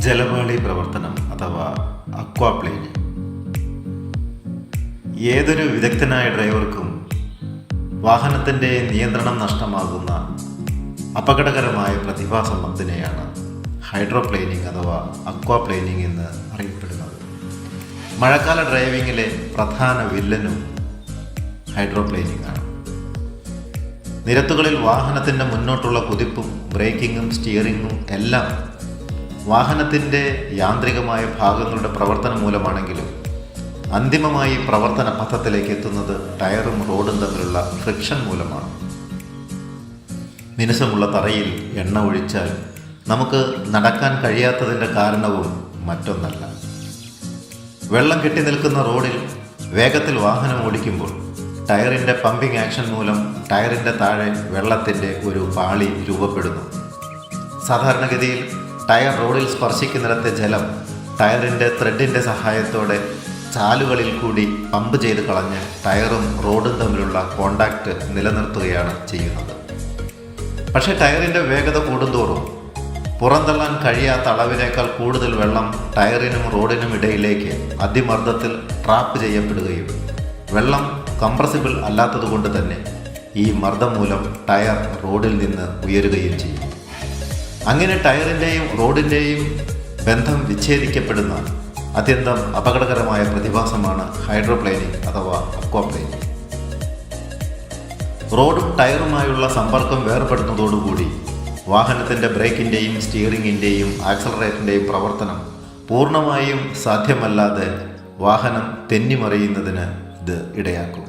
ജലപാളി പ്രവർത്തനം അഥവാ അക്വാപ്ലേനിംഗ്. ഏതൊരു വിദഗ്ധനായ ഡ്രൈവർക്കും വാഹനത്തിൻ്റെ നിയന്ത്രണം നഷ്ടമാകുന്ന അപകടകരമായ പ്രതിഭാസം ഒന്നിനെയാണ് ഹൈഡ്രോപ്ലെയിനിങ് അഥവാ അക്വാപ്ലെയിനിങ് എന്ന് അറിയപ്പെടുന്നത്. മഴക്കാല ഡ്രൈവിങ്ങിലെ പ്രധാന വില്ലനും ഹൈഡ്രോപ്ലെയിനിങ് ആണ്. നിരത്തുകളിൽ വാഹനത്തിൻ്റെ മുന്നോട്ടുള്ള കുതിപ്പും ബ്രേക്കിങ്ങും സ്റ്റിയറിങ്ങും എല്ലാം വാഹനത്തിൻ്റെ യാന്ത്രികമായ ഭാഗങ്ങളുടെ പ്രവർത്തനം മൂലമാണെങ്കിലും അന്തിമമായി പ്രവർത്തന പഥത്തിലേക്ക് എത്തുന്നത് ടയറും റോഡും തമ്മിലുള്ള ഫ്രിക്ഷൻ മൂലമാണ്. മിനുസമുള്ള തറയിൽ എണ്ണ ഒഴിച്ചാൽ നമുക്ക് നടക്കാൻ കഴിയാത്തതിൻ്റെ കാരണവും മറ്റൊന്നല്ല. വെള്ളം കെട്ടി നിൽക്കുന്ന റോഡിൽ വേഗത്തിൽ വാഹനം ഓടിക്കുമ്പോൾ ടയറിൻ്റെ പമ്പിംഗ് ആക്ഷൻ മൂലം ടയറിൻ്റെ താഴെ വെള്ളത്തിൻ്റെ ഒരു പാളി രൂപപ്പെടുന്നു. സാധാരണഗതിയിൽ ടയർ റോഡിൽ സ്പർശിക്കുന്നിടത്തെ ജലം ടയറിൻ്റെ ത്രെഡിൻ്റെ സഹായത്തോടെ ചാലുകളിൽ കൂടി പമ്പ് ചെയ്ത് കളഞ്ഞ് ടയറും റോഡും തമ്മിലുള്ള കോണ്ടാക്റ്റ് നിലനിർത്തുകയാണ് ചെയ്യുന്നത്. പക്ഷേ ടയറിൻ്റെ വേഗത കൂടുന്തോറും പുറന്തള്ളാൻ കഴിയാത്ത അളവിനേക്കാൾ കൂടുതൽ വെള്ളം ടയറിനും റോഡിനും ഇടയിലേക്ക് അതിമർദ്ദത്തിൽ ട്രാപ്പ് ചെയ്യപ്പെടുകയും വെള്ളം കംപ്രസിബിൾ അല്ലാത്തതുകൊണ്ട് തന്നെ ഈ മർദ്ദം മൂലം ടയർ റോഡിൽ നിന്ന് ഉയരുകയും ചെയ്യും. അങ്ങനെ ടയറിൻ്റെയും റോഡിൻ്റെയും ബന്ധം വിച്ഛേദിക്കപ്പെടുന്ന അത്യന്തം അപകടകരമായ പ്രതിഭാസമാണ് ഹൈഡ്രോപ്ലെയിനിങ് അഥവാ അക്വാപ്ലെയിനിങ്. റോഡും ടയറുമായുള്ള സമ്പർക്കം വേർപെടുന്നതോടുകൂടി വാഹനത്തിൻ്റെ ബ്രേക്കിൻ്റെയും സ്റ്റിയറിങ്ങിൻ്റെയും ആക്സലറേറ്ററിൻ്റെയും പ്രവർത്തനം പൂർണ്ണമായും സാധ്യമല്ലാതെ വാഹനം തെന്നിമറിയുന്നതിന് ഇത് ഇടയാക്കും.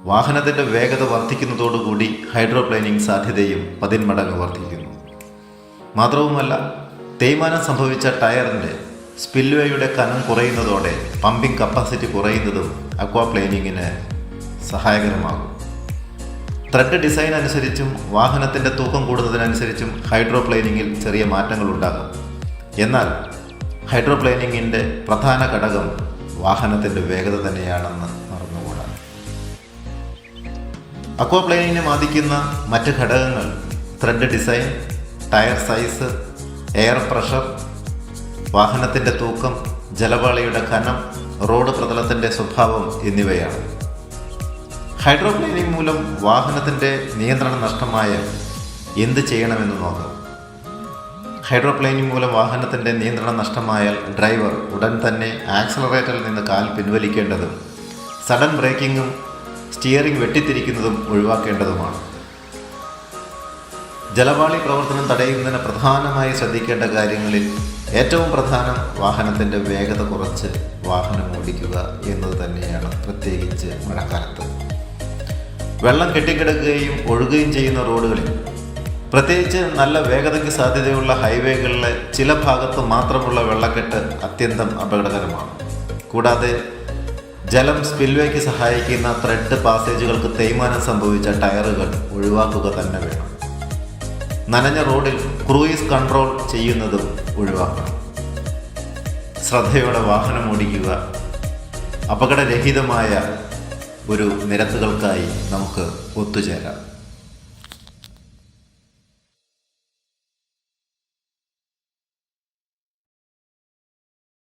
വാഹനത്തിൻ്റെ വേഗത വർദ്ധിക്കുന്നതോടുകൂടി ഹൈഡ്രോപ്ലെയിനിങ് സാധ്യതയും 10 മടങ്ങ് വർദ്ധിക്കുന്നു. മാത്രവുമല്ല, തേയ്മാനം സംഭവിച്ച ടയറിൻ്റെ സ്പിൽവേയുടെ കനം കുറയുന്നതോടെ പമ്പിംഗ് കപ്പാസിറ്റി കുറയുന്നതും അക്വാപ്ലെയിനിങ്ങിന് സഹായകരമാകും. ത്രെഡ് ഡിസൈൻ അനുസരിച്ചും വാഹനത്തിൻ്റെ തൂക്കം കൂടുന്നതിനനുസരിച്ചും ഹൈഡ്രോപ്ലെയിനിങ്ങിൽ ചെറിയ മാറ്റങ്ങൾ ഉണ്ടാകും. എന്നാൽ ഹൈഡ്രോപ്ലെയിനിങ്ങിൻ്റെ പ്രധാന ഘടകം വാഹനത്തിൻ്റെ വേഗത തന്നെയാണെന്ന് മറന്നുകൂടാ. അക്വാപ്ലെയിനിങ്ങിനെ ബാധിക്കുന്ന മറ്റ് ഘടകങ്ങൾ tread design, tyre size, air pressure, വാഹനത്തിൻ്റെ തൂക്കം, ജലപാളിയുടെ കനം, റോഡ് പ്രതലത്തിൻ്റെ സ്വഭാവം എന്നിവയാണ്. ഹൈഡ്രോപ്ലെയിനിങ് മൂലം വാഹനത്തിൻ്റെ നിയന്ത്രണം നഷ്ടമായാൽ എന്ത് ചെയ്യണമെന്ന് നോക്കാം. ഹൈഡ്രോപ്ലെയിനിങ് മൂലം വാഹനത്തിൻ്റെ നിയന്ത്രണം നഷ്ടമായാൽ ഡ്രൈവർ ഉടൻ തന്നെ ആക്സലറേറ്ററിൽ നിന്ന് കാൽ പിൻവലിക്കേണ്ടതും സഡൻ ബ്രേക്കിങ്ങും സ്റ്റിയറിംഗ് വെട്ടിത്തിരിക്കുന്നതും ഒഴിവാക്കേണ്ടതുമാണ്. ജലപാളി പ്രവർത്തനം തടയുന്നതിന് പ്രധാനമായി ശ്രദ്ധിക്കേണ്ട കാര്യങ്ങളിൽ ഏറ്റവും പ്രധാനം വാഹനത്തിൻ്റെ വേഗത കുറച്ച് വാഹനം ഓടിക്കുക എന്നത് തന്നെയാണ്. പ്രത്യേകിച്ച് മഴക്കാലത്ത് വെള്ളം കെട്ടിക്കിടക്കുകയും ഒഴുകുകയും ചെയ്യുന്ന റോഡുകളിൽ, പ്രത്യേകിച്ച് നല്ല വേഗതയ്ക്ക് സാധ്യതയുള്ള ഹൈവേകളിലെ ചില ഭാഗത്ത് മാത്രമുള്ള വെള്ളക്കെട്ട് അത്യന്തം അപകടകരമാണ്. കൂടാതെ ജലം സ്പിൽവേക്ക് സഹായിക്കുന്ന ത്രെഡ് പാസേജുകൾക്ക് തേയ്മാനം സംഭവിച്ച ടയറുകൾ ഒഴിവാക്കുക തന്നെ വേണം. നനഞ്ഞ റോഡിൽ ക്രൂയിസ് കൺട്രോൾ ചെയ്യുന്നതും ഒഴിവാക്കണം. ശ്രദ്ധയോടെ വാഹനം ഓടിക്കുക. അപകടരഹിതമായ ഒരു നിരത്തുകൾക്കായി നമുക്ക് ഒത്തുചേരാം.